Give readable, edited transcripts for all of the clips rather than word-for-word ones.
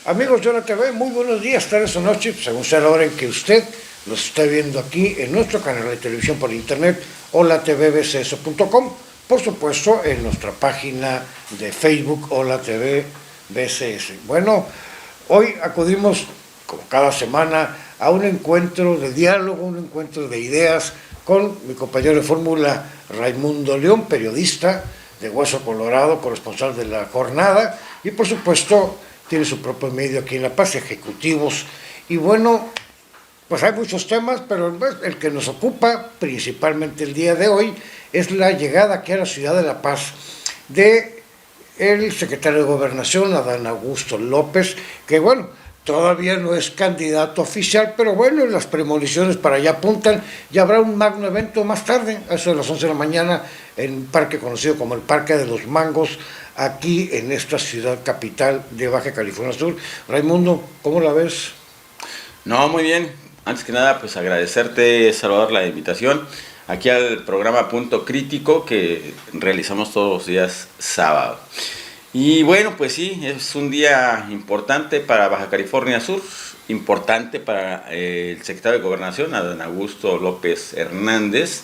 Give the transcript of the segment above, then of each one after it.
Amigos de Hola TV, muy buenos días, tardes o noches, según sea la hora en que usted nos está viendo aquí en nuestro canal de televisión por internet, holatvbcs.com, por supuesto en nuestra página de Facebook, Hola TV BCS. Bueno, hoy acudimos, como cada semana, a un encuentro de diálogo, un encuentro de ideas con mi compañero de fórmula Raimundo León, periodista de Hueso Colorado, corresponsal de La Jornada, y por supuesto tiene su propio medio aquí en La Paz, ejecutivos. Y bueno, pues hay muchos temas, pero el que nos ocupa principalmente el día de hoy es la llegada aquí a la ciudad de La Paz de el secretario de Gobernación, Adán Augusto López, que bueno, todavía no es candidato oficial, pero bueno, las premoniciones para allá apuntan. Ya habrá un magno evento más tarde, a eso de las 11 de la mañana, en un parque conocido como el Parque de los Mangos, aquí en esta ciudad capital de Baja California Sur. Raimundo, ¿cómo la ves? No, muy bien. Antes que nada, pues agradecerte, Salvador, la invitación aquí al programa Punto Crítico que realizamos todos los días sábado. Y bueno, pues sí, es un día importante para Baja California Sur, importante para el secretario de Gobernación, Adán Augusto López Hernández,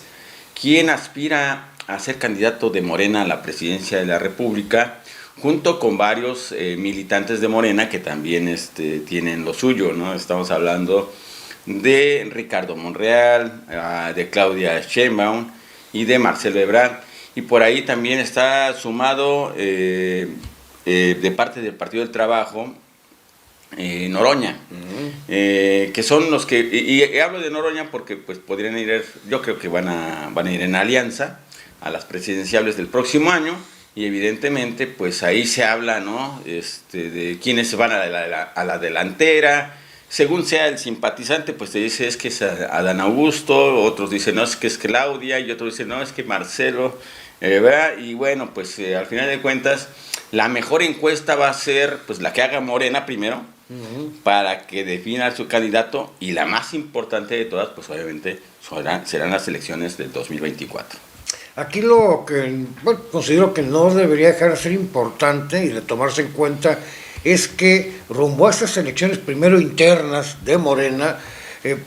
quien aspira a ser candidato de Morena a la presidencia de la República, junto con varios militantes de Morena que también tienen lo suyo, ¿no? Estamos hablando de Ricardo Monreal, de Claudia Sheinbaum y de Marcelo Ebrard. Y por ahí también está sumado de parte del Partido del Trabajo, Noroña, que son los que, y hablo de Noroña porque pues podrían ir, yo creo que van a ir en alianza a las presidenciales del próximo año, y evidentemente pues ahí se habla, ¿no? De quiénes van a la delantera. Según sea el simpatizante, pues te dice es que es Adán Augusto, otros dicen no, es que es Claudia, y otros dicen no, es que Marcelo, ¿verdad? Y bueno, pues al final de cuentas, la mejor encuesta va a ser pues la que haga Morena primero, para que defina su candidato, y la más importante de todas, pues obviamente serán las elecciones del 2024. Aquí lo que considero que no debería dejar de ser importante y de tomarse en cuenta es que rumbo a estas elecciones primero internas de Morena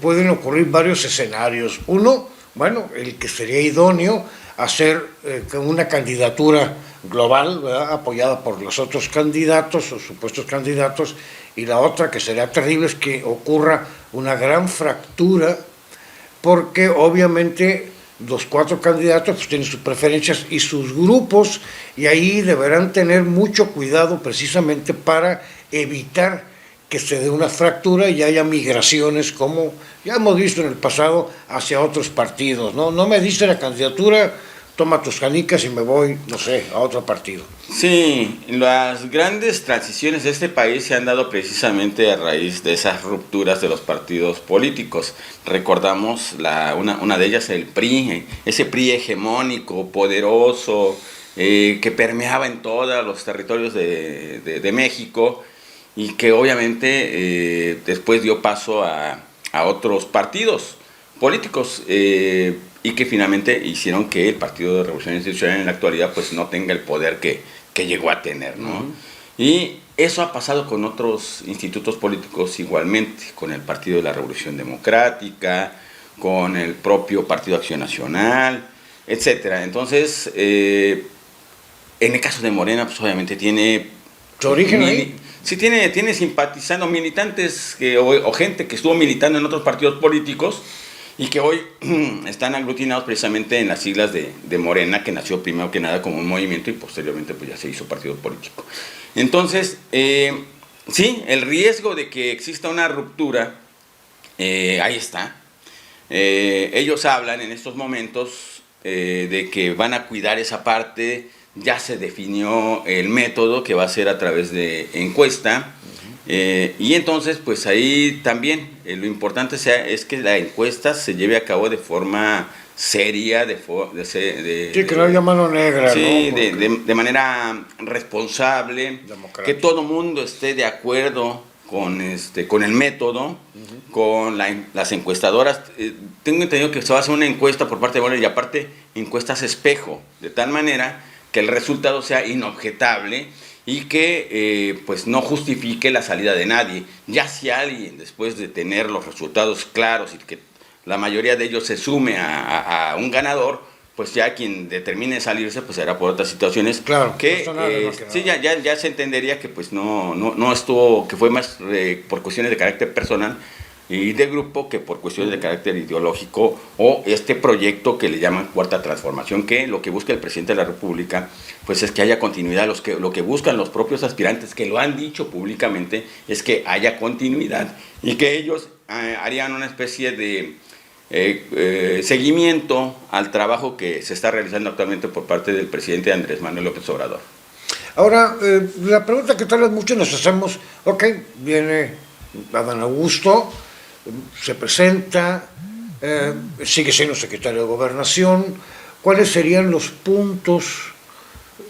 pueden ocurrir varios escenarios. Uno, bueno, el que sería idóneo hacer una candidatura global, ¿verdad?, apoyada por los otros candidatos o supuestos candidatos, y la otra que sería terrible es que ocurra una gran fractura, porque obviamente los cuatro candidatos pues tienen sus preferencias y sus grupos, y ahí deberán tener mucho cuidado precisamente para evitar que se dé una fractura y haya migraciones, como ya hemos visto en el pasado, hacia otros partidos. No me dice la candidatura, toma tus canicas y me voy, no sé, a otro partido. Sí, las grandes transiciones de este país se han dado precisamente a raíz de esas rupturas de los partidos políticos. Recordamos una de ellas, el PRI, ese PRI hegemónico, poderoso, que permeaba en todos los territorios de México, y que obviamente después dio paso a otros partidos políticos, y que finalmente hicieron que el Partido de Revolución Institucional en la actualidad pues no tenga el poder que llegó a tener, ¿no? Y eso ha pasado con otros institutos políticos igualmente, con el Partido de la Revolución Democrática, con el propio Partido Acción Nacional, etcétera. Entonces, en el caso de Morena, pues obviamente tiene ¿Su origen ahí? Sí, tiene simpatizando militantes o gente que estuvo militando en otros partidos políticos y que hoy están aglutinados precisamente en las siglas de Morena, que nació primero que nada como un movimiento y posteriormente pues ya se hizo partido político. Entonces, sí, el riesgo de que exista una ruptura, ahí está. Ellos hablan en estos momentos de que van a cuidar esa parte. Ya se definió el método, que va a ser a través de encuesta. Y entonces, pues ahí también lo importante es que la encuesta se lleve a cabo de forma seria, sí, que no haya mano negra, sí, ¿no? de manera responsable, que todo mundo esté de acuerdo con el método, con las encuestadoras. Tengo entendido que se va a hacer una encuesta por parte de Morena, y aparte encuestas espejo, de tal manera que el resultado sea inobjetable y que pues no justifique la salida de nadie. Ya si alguien, después de tener los resultados claros y que la mayoría de ellos se sume a un ganador, pues ya quien determine salirse pues será por otras situaciones, claro, que sí, ya se entendería que pues no estuvo, que fue más por cuestiones de carácter personal y de grupo que por cuestiones de carácter ideológico, o este proyecto que le llaman Cuarta Transformación, que lo que busca el presidente de la República pues es que haya continuidad. Lo que buscan los propios aspirantes, que lo han dicho públicamente, es que haya continuidad y que ellos harían una especie de seguimiento al trabajo que se está realizando actualmente por parte del presidente Andrés Manuel López Obrador. Ahora, la pregunta que tal vez muchos nos hacemos, ok, viene Adán Augusto, se presenta, sigue siendo secretario de Gobernación, ¿cuáles serían los puntos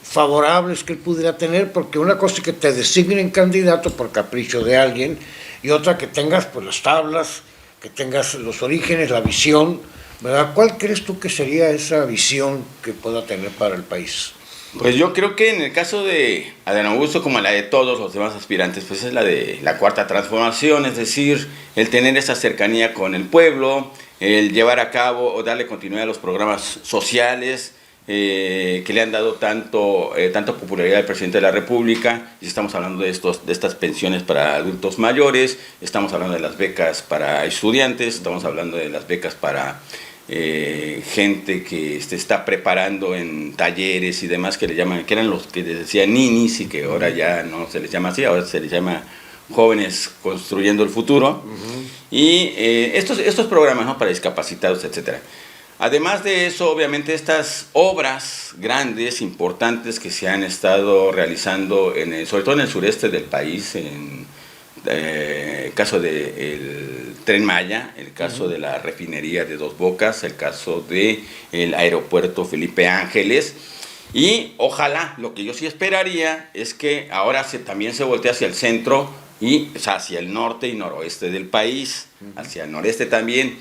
favorables que él pudiera tener? Porque una cosa es que te designen candidato por capricho de alguien, y otra que tengas pues las tablas, que tengas los orígenes, la visión, ¿verdad? ¿Cuál crees tú que sería esa visión que pueda tener para el país? Pues yo creo que en el caso de Adán Augusto, como la de todos los demás aspirantes, pues es la de la Cuarta Transformación, es decir, el tener esa cercanía con el pueblo, el llevar a cabo o darle continuidad a los programas sociales que le han dado tanta popularidad al presidente de la República. Y estamos hablando de estas pensiones para adultos mayores, estamos hablando de las becas para estudiantes, estamos hablando de las becas para gente que se está preparando en talleres y demás, que le llaman, que eran los que les decían ninis y que ahora ya no se les llama así, ahora se les llama jóvenes construyendo el futuro. Y estos programas, ¿no?, para discapacitados, etcétera. Además de eso, obviamente estas obras grandes, importantes que se han estado realizando sobre todo en el sureste del país, en el caso del Tren Maya, el caso de la refinería de Dos Bocas, el caso del aeropuerto Felipe Ángeles, y ojalá, lo que yo sí esperaría es que ahora también se voltee hacia el centro y hacia el norte y noroeste del país, hacia el noreste también,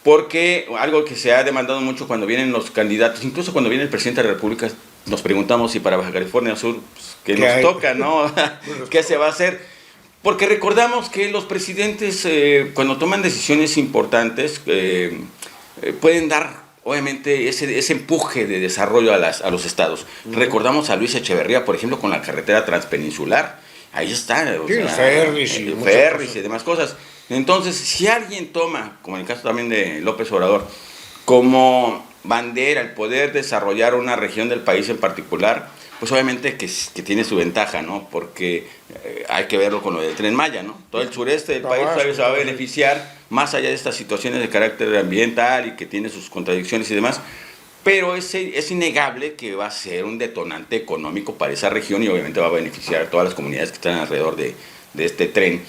porque algo que se ha demandado mucho cuando vienen los candidatos, incluso cuando viene el presidente de la República, nos preguntamos si para Baja California Sur, pues, ¿qué nos toca, no? ¿Qué se va a hacer? Porque recordamos que los presidentes, cuando toman decisiones importantes, pueden dar, obviamente, ese empuje de desarrollo a los estados. Recordamos a Luis Echeverría, por ejemplo, con la carretera transpeninsular. Ahí está. Ferris y demás cosas. Entonces, si alguien toma, como en el caso también de López Obrador, como bandera el poder desarrollar una región del país en particular, pues obviamente que tiene su ventaja, ¿no? Porque hay que verlo con lo del Tren Maya, ¿no? Todo el sureste del país todavía se va a beneficiar, más allá de estas situaciones de carácter ambiental y que tiene sus contradicciones y demás, pero es innegable que va a ser un detonante económico para esa región y obviamente va a beneficiar a todas las comunidades que están alrededor de este tren.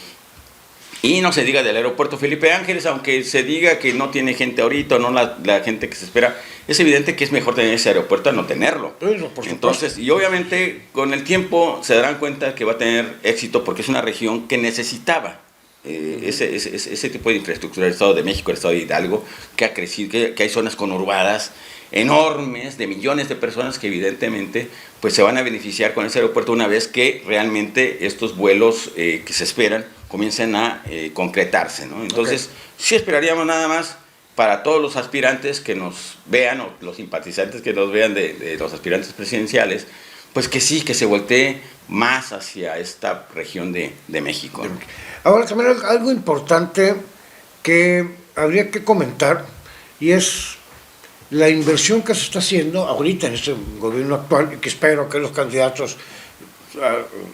Y no se diga del aeropuerto Felipe Ángeles, aunque se diga que no tiene gente ahorita, no la gente que se espera, es evidente que es mejor tener ese aeropuerto a no tenerlo. Entonces, y obviamente con el tiempo se darán cuenta que va a tener éxito porque es una región que necesitaba ese tipo de infraestructura. El Estado de México, el Estado de Hidalgo, que ha crecido, que hay zonas conurbadas enormes de millones de personas que evidentemente pues se van a beneficiar con ese aeropuerto una vez que realmente estos vuelos que se esperan comiencen a concretarse, ¿no? Entonces, sí esperaríamos nada más para todos los aspirantes que nos vean, o los simpatizantes que nos vean de los aspirantes presidenciales, pues que sí, que se voltee más hacia esta región de México, ¿no? Ahora también algo importante que habría que comentar, y es la inversión que se está haciendo ahorita en este gobierno actual, y que espero que los candidatos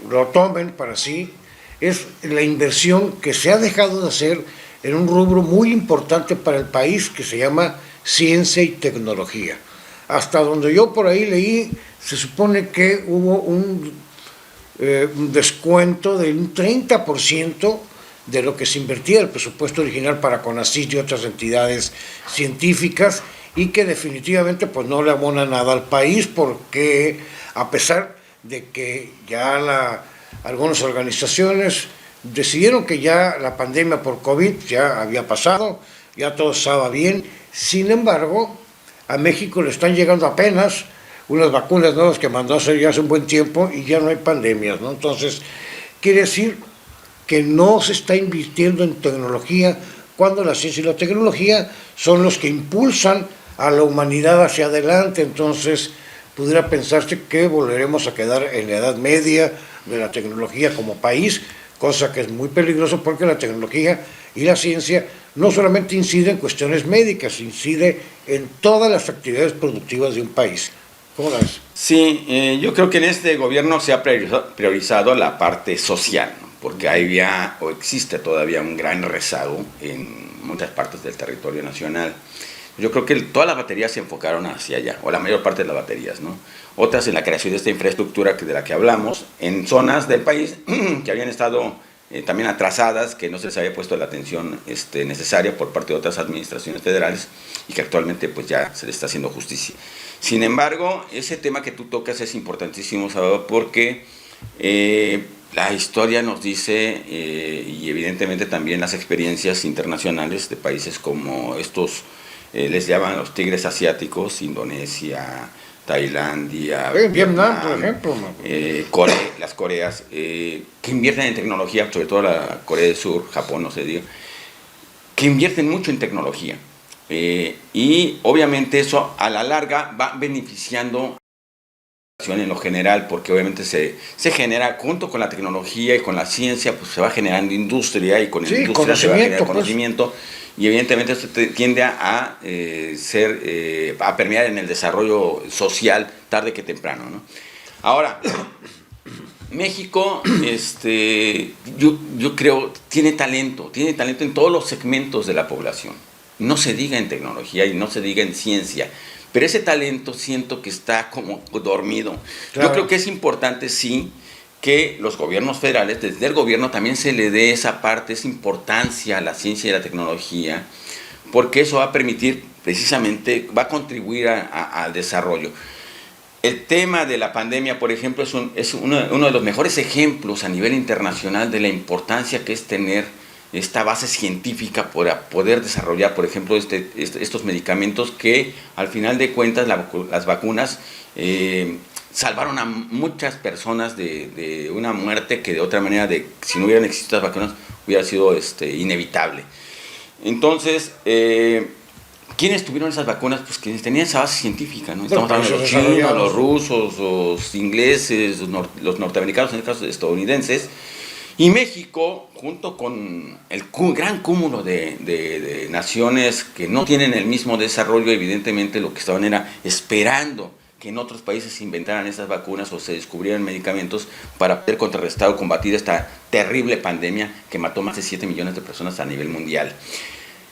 lo tomen para sí, es la inversión que se ha dejado de hacer en un rubro muy importante para el país que se llama ciencia y tecnología. Hasta donde yo por ahí leí, se supone que hubo un descuento de un 30% de lo que se invertía del presupuesto original para CONACYT y otras entidades científicas, y que definitivamente pues no le abona nada al país, porque a pesar de que ya algunas organizaciones decidieron que ya la pandemia por COVID ya había pasado, ya todo estaba bien, sin embargo, a México le están llegando apenas unas vacunas nuevas que mandó a hacer ya hace un buen tiempo y ya no hay pandemias, ¿no? Entonces, quiere decir que no se está invirtiendo en tecnología cuando la ciencia y la tecnología son los que impulsan a la humanidad hacia adelante. Entonces, pudiera pensarse que volveremos a quedar en la Edad Media de la tecnología como país, cosa que es muy peligroso porque la tecnología y la ciencia no solamente incide en cuestiones médicas, incide en todas las actividades productivas de un país. ¿Cómo la ves? Sí, yo creo que en este gobierno se ha priorizado la parte social, ¿no? Porque había o existe todavía un gran rezago en muchas partes del territorio nacional. Yo creo que todas las baterías se enfocaron hacia allá, o la mayor parte de las baterías, ¿no? Otras en la creación de esta infraestructura de la que hablamos, en zonas del país que habían estado también atrasadas, que no se les había puesto la atención necesaria por parte de otras administraciones federales y que actualmente pues ya se le está haciendo justicia. Sin embargo, ese tema que tú tocas es importantísimo, Salvador, porque la historia nos dice, y evidentemente también las experiencias internacionales de países como estos, les llaman los tigres asiáticos, Indonesia, Tailandia, Vietnam, por ejemplo. las Coreas, que invierten en tecnología, sobre todo la Corea del Sur, Japón, no se diga, que invierten mucho en tecnología. Y obviamente eso a la larga va beneficiando en lo general, porque obviamente se genera, junto con la tecnología y con la ciencia, pues se va generando industria, y con la industria se va generando conocimiento, y evidentemente esto tiende a permear en el desarrollo social tarde que temprano, ¿no? Ahora, México, yo creo, tiene talento en todos los segmentos de la población. No se diga en tecnología y no se diga en ciencia, pero ese talento siento que está como dormido. Claro. Yo creo que es importante, sí, que los gobiernos federales, desde el gobierno también se le dé esa parte, esa importancia a la ciencia y la tecnología, porque eso va a permitir, precisamente, va a contribuir al desarrollo. El tema de la pandemia, por ejemplo, es uno de los mejores ejemplos a nivel internacional de la importancia que es tener esta base científica para poder desarrollar, por ejemplo, estos medicamentos que, al final de cuentas, las vacunas salvaron a muchas personas de una muerte que de otra manera, si no hubieran existido las vacunas, hubiera sido inevitable. Entonces, ¿quiénes tuvieron esas vacunas? Pues quienes tenían esa base científica, ¿no? Estamos hablando de los chinos, los rusos, los ingleses, los norteamericanos, en el caso de estadounidenses. Y México, junto con el gran cúmulo de naciones que no tienen el mismo desarrollo, evidentemente lo que estaban era esperando que en otros países se inventaran esas vacunas o se descubrieran medicamentos para poder contrarrestar o combatir esta terrible pandemia que mató más de 7 millones de personas a nivel mundial.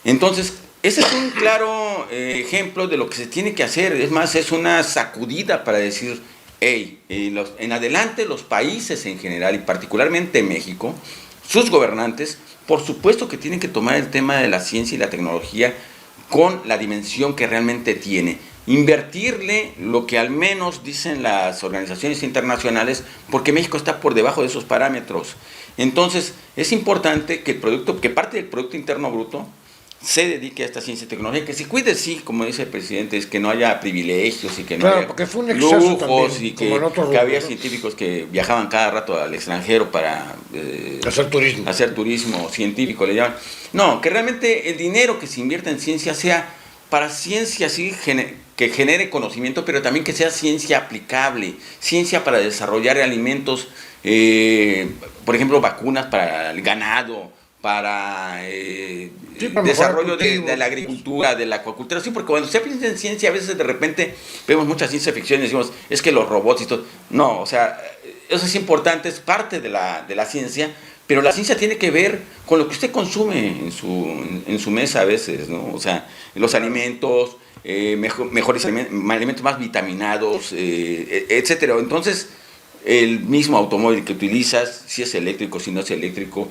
Entonces, ese es un claro ejemplo de lo que se tiene que hacer. Es más, es una sacudida para decir, hey, en adelante los países en general, y particularmente México, sus gobernantes, por supuesto que tienen que tomar el tema de la ciencia y la tecnología con la dimensión que realmente tiene. Invertirle lo que al menos dicen las organizaciones internacionales, porque México está por debajo de esos parámetros. Entonces, es importante que parte del Producto Interno Bruto se dedique a esta ciencia y tecnología, que se cuide, sí, como dice el presidente, es que no haya privilegios y que no haya lujos también, y que había científicos que viajaban cada rato al extranjero para hacer turismo científico, le llaman. No, que realmente el dinero que se invierta en ciencia sea para ciencia, sí, que genere conocimiento, pero también que sea ciencia aplicable, ciencia para desarrollar alimentos, por ejemplo, vacunas para el ganado, para desarrollo de la agricultura, de la acuacultura, sí, porque cuando se piensa en ciencia, a veces de repente vemos mucha ciencia ficción y decimos, es que los robots y todo. No, o sea, eso es importante, es parte de la ciencia, pero la ciencia tiene que ver con lo que usted consume en su mesa a veces, ¿no? O sea, los alimentos, mejores alimentos más vitaminados, etcétera. Entonces, el mismo automóvil que utilizas, si es eléctrico, si no es eléctrico,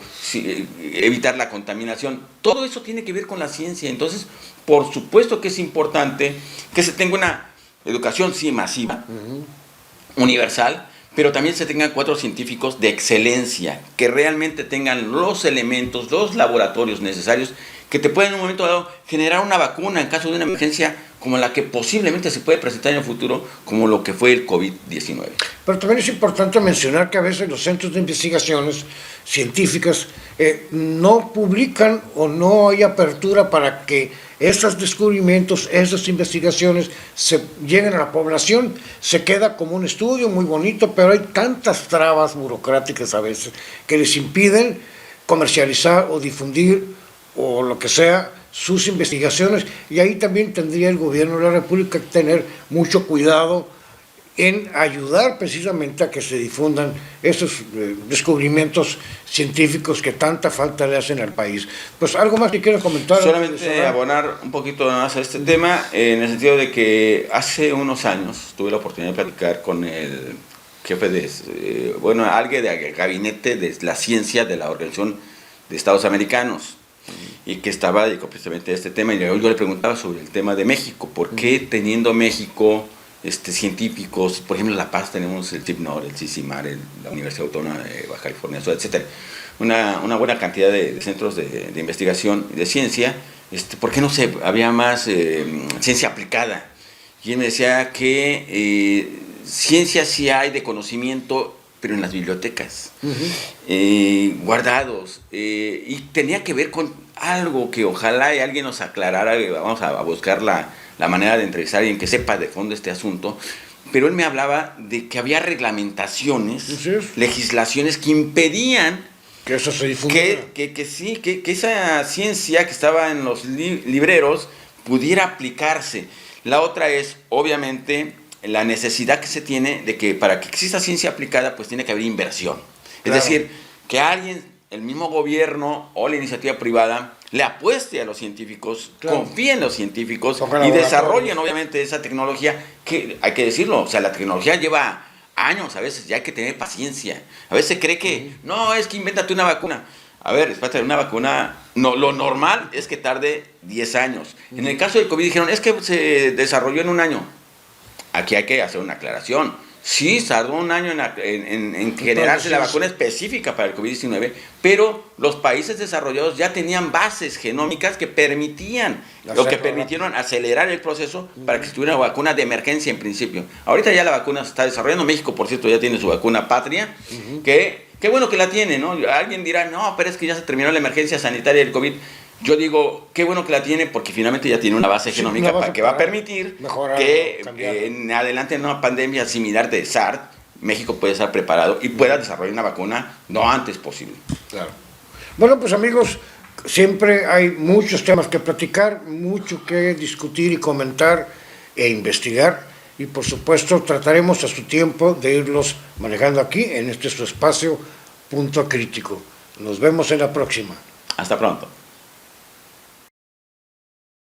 evitar la contaminación, todo eso tiene que ver con la ciencia. Entonces, por supuesto que es importante que se tenga una educación, sí, masiva, universal, pero también se tengan cuadros científicos de excelencia, que realmente tengan los elementos, los laboratorios necesarios, que te puede en un momento dado generar una vacuna en caso de una emergencia como la que posiblemente se puede presentar en el futuro, como lo que fue el COVID-19. Pero también es importante mencionar que a veces los centros de investigaciones científicas no publican o no hay apertura para que esos descubrimientos, esas investigaciones se lleguen a la población. Se queda como un estudio muy bonito, pero hay tantas trabas burocráticas a veces que les impiden comercializar o difundir o lo que sea sus investigaciones, y ahí también tendría el gobierno de la República que tener mucho cuidado en ayudar precisamente a que se difundan esos descubrimientos científicos que tanta falta le hacen al país. Pues algo más que quiero comentar. Solamente abonar un poquito más a este tema, en el sentido de que hace unos años tuve la oportunidad de platicar con el jefe de, alguien del gabinete de la ciencia de la Organización de Estados Americanos, y que estaba dedicado precisamente a este tema, y yo le preguntaba sobre el tema de México, ¿por qué teniendo México científicos, por ejemplo en La Paz tenemos el CIPNOR, el CICIMAR, la Universidad Autónoma de Baja California Sur, etcétera, una buena cantidad de centros de investigación y de ciencia, ¿por qué no había más ciencia aplicada? Y él me decía que ciencia sí hay de conocimiento, pero en las bibliotecas, guardados, y tenía que ver con algo que ojalá alguien nos aclarara. Vamos a buscar la manera de entrevistar a alguien que sepa de fondo este asunto, pero él me hablaba de que había reglamentaciones, legislaciones que impedían que eso se difundiera, que esa ciencia que estaba en los libreros pudiera aplicarse. La otra es, obviamente, la necesidad que se tiene de que para que exista ciencia aplicada, pues tiene que haber inversión. Claro. Es decir, que alguien, el mismo gobierno o la iniciativa privada, le apueste a los científicos, claro, confíe en los científicos y desarrollen obviamente esa tecnología, que hay que decirlo, o sea, la tecnología lleva años a veces, ya hay que tener paciencia. A veces se cree que, no, es que invéntate una vacuna. A ver, espérate, una vacuna, no, lo normal es que tarde 10 años. En el caso del COVID dijeron, es que se desarrolló en un año. Aquí hay que hacer una aclaración. Sí, tardó un año en generarse la vacuna específica para el COVID-19, pero los países desarrollados ya tenían bases genómicas que permitieron acelerar el proceso para que se tuviera una vacuna de emergencia en principio. Ahorita ya la vacuna se está desarrollando. México, por cierto, ya tiene su vacuna patria, que qué bueno que la tiene, ¿no? Alguien dirá, no, pero es que ya se terminó la emergencia sanitaria del COVID. Yo digo, qué bueno que la tiene, porque finalmente ya tiene una base genómica que va a permitir que en adelante en una pandemia similar de SARS, México puede estar preparado y pueda desarrollar una vacuna lo antes posible. Claro. Bueno, pues amigos, siempre hay muchos temas que platicar, mucho que discutir y comentar e investigar, y por supuesto trataremos a su tiempo de irlos manejando aquí en su espacio Punto Crítico. Nos vemos en la próxima. Hasta pronto.